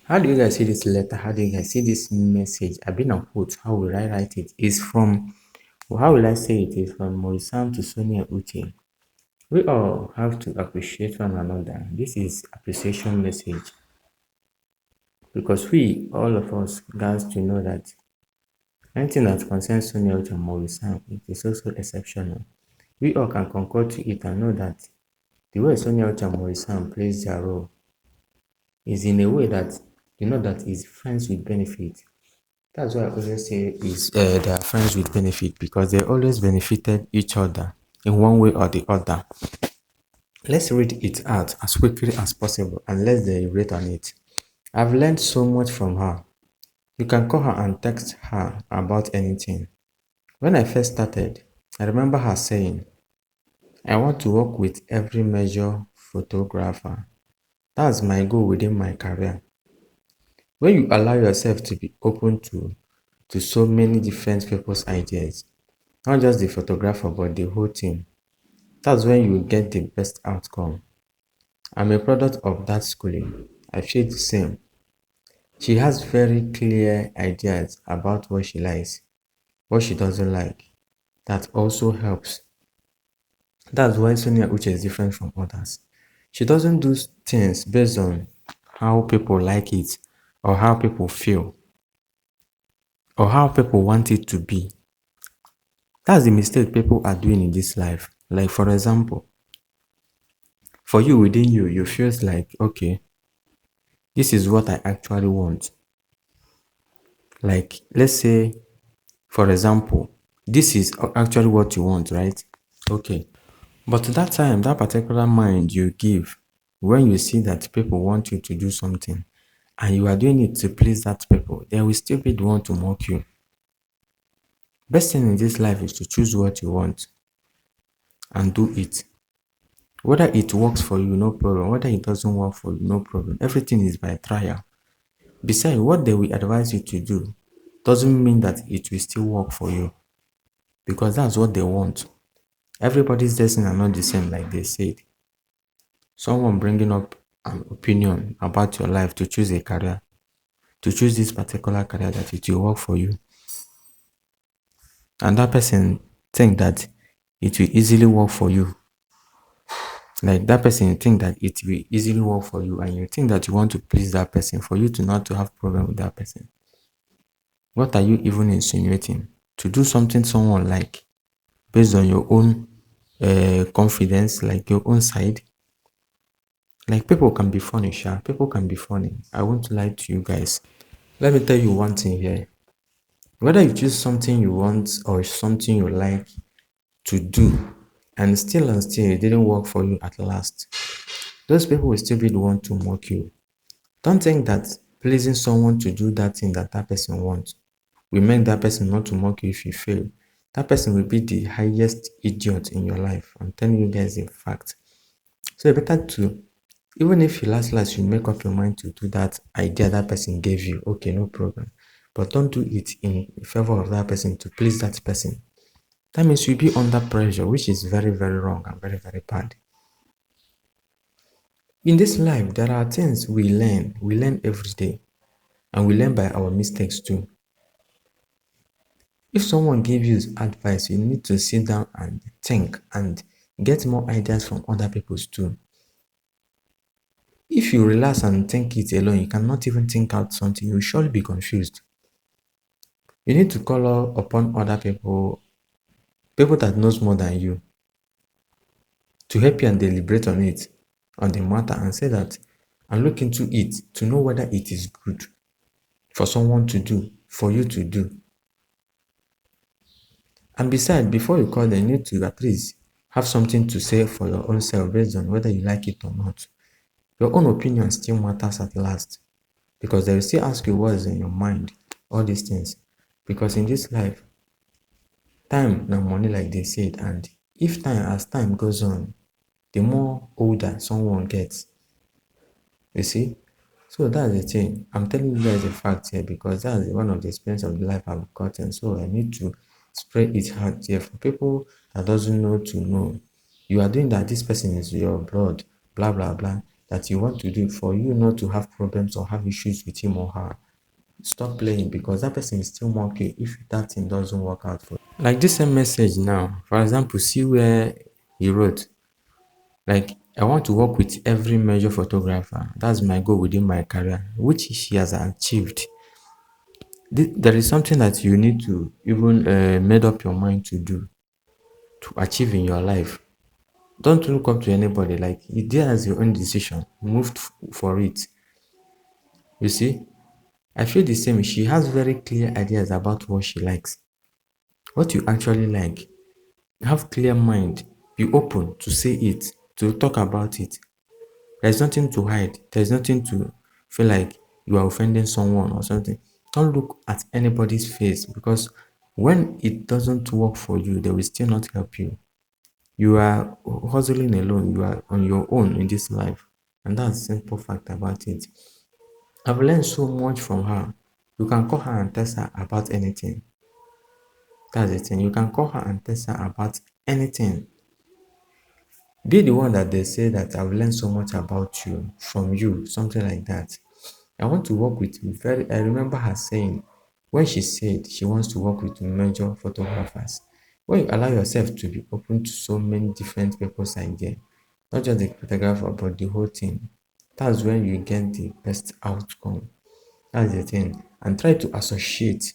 How do you guys see this letter? How do you guys see this message? I've been on quote. How will I write it? It's from, well, how will I say it? It's from MAURICE SAM to SONIA UCHE. We all have to appreciate one another. This is appreciation message because we, all of us, guys, to know that anything that concerns SONIA UCHE and MAURICE SAM, it is also exceptional. We all can concord to it and know that the way SONIA UCHE and MAURICE SAM plays their role is in a way that you know that is friends with benefit. That's why I always say is they are friends with benefit because they always benefited each other in one way or the other. Let's read it out as quickly as possible and let's deliberate on it. I've learned so much from her. You can call her and text her about anything. When I first started, I remember her saying, I want to work with every major photographer. That's my goal within my career. When you allow yourself to be open to so many different people's ideas, not just the photographer but the whole team, that's when you get the best outcome. I'm a product of that schooling. I feel the same. She has very clear ideas about what she likes, what she doesn't like. That also helps. That's why Sonia Uche is different from others. She doesn't do things based on how people like it or how people feel or how people want it to be. That's the mistake people are doing in this life. Like, for example, for you within you, you feel like, okay, this is what I actually want. Like, let's say, for example, this is actually what you want, right? Okay. But that time, that particular mind you give when you see that people want you to do something and you are doing it to please that people, they will still be the one to mock you. Best thing in this life is to choose what you want and do it. Whether it works for you, no problem. Whether it doesn't work for you, no problem. Everything is by trial. Besides, what they will advise you to do doesn't mean that it will still work for you because that's what they want. Everybody's destiny are not the same, like they said. Someone bringing up an opinion about your life to choose a career, to choose this particular career that it will work for you. And that person think that it will easily work for you. Like that person think that it will easily work for you and you think that you want to please that person for you to not to have problem with that person. What are you even insinuating? To do something someone like based on your own confidence, like your own side. Like people can be funny, sure. People can be funny. I won't lie to you guys. Let me tell you one thing here. Whether you choose something you want or something you like to do and still it didn't work for you at last, those people will still be the one to mock you. Don't think that pleasing someone to do that thing that person wants will make that person not to mock you if you fail. That person will be the highest idiot in your life. I'm telling you guys a fact. So it's better to, even if you last you make up your mind to do that idea that person gave you, okay, no problem. But don't do it in favor of that person to please that person. That means you'll be under pressure, which is very, very wrong and very, very bad. In this life, there are things we learn. We learn every day. And we learn by our mistakes too. If someone gives you advice, you need to sit down and think and get more ideas from other people's too. If you relax and think it alone, you cannot even think out something. You will surely be confused. You need to call upon other people that knows more than you, to help you and deliberate on it, on the matter, and say that, and look into it to know whether it is good for someone to do, for you to do. And besides, before you call them, you need to at least have something to say for your own self based on whether you like it or not. Your own opinion still matters at last because they will still ask you what is in your mind, all these things. Because in this life, time na money, like they said, and if as time goes on, the more older someone gets. You see? So that's the thing. I'm telling you guys a fact here because that's one of the experience of the life I've gotten. So I need to spread it out here for people that doesn't know to know. You are doing that, this person is your blood, blah blah blah. that you want to do for you not to have problems or have issues with him or her, stop playing, because that person is still monkey if that thing doesn't work out for you. Like this same message now, for example, see where he wrote, like, I want to work with every major photographer. That's my goal within my career, which she has achieved. There is something that you need to even made up your mind to do, to achieve in your life. Don't look up to anybody. Like, you did as your own decision. Move for it. You see, I feel the same. She has very clear ideas about what she likes, what you actually like. Have clear mind. Be open to say it, to talk about it. There's nothing to hide. There's nothing to feel like you are offending someone or something. Don't look at anybody's face, because when it doesn't work for you, they will still not help you. You are hustling alone. You are on your own in this life. And that's the simple fact about it. I've learned so much from her. You can call her and test her about anything. That's the thing. You can call her and test her about anything. Be the one that they say that I've learned so much about you from you, something like that. I want to work with I remember her saying, when she said she wants to work with major photographers, when you allow yourself to be open to so many different people's idea, not just the photographer, but the whole thing, that's when you get the best outcome. That's the thing. And try to associate.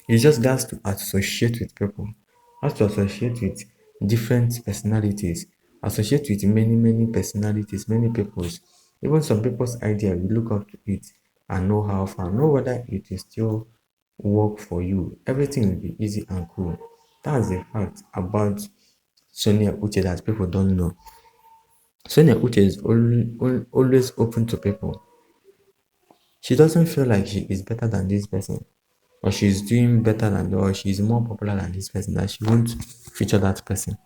You just got to associate with people. Have to associate with different personalities. Associate with many personalities, many people's. Even some people's idea, you look up to it and know how far. Know whether it will still work for you. Everything will be easy and cool. That's the fact about Sonia Uche that people don't know. Sonia Uche is always open to people. She doesn't feel like she is better than this person, or she's doing better than, or she's more popular than this person, that she won't feature that person.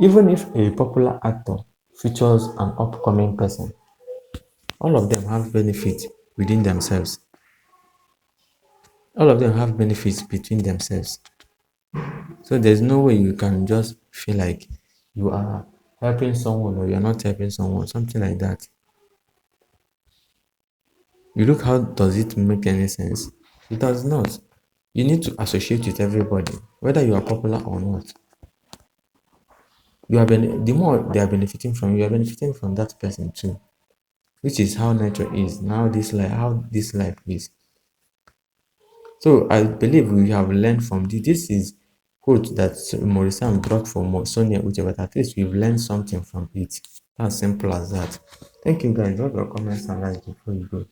Even if a popular actor features an upcoming person, all of them have benefits within themselves. All of them have benefits between themselves. So there's no way you can just feel like you are helping someone or you're not helping someone, something like that. You look, how does it make any sense? It does not. You need to associate with everybody, whether you are popular or not. The more they are benefiting from you, are benefiting from that person too, which is how nature is now. How this life is. So I believe we have learned from this. This is quote that MAURICE SAM brought from Sonia Uche, but at least we've learned something from it. As simple as that. Thank you guys. Drop your comments and likes before you go.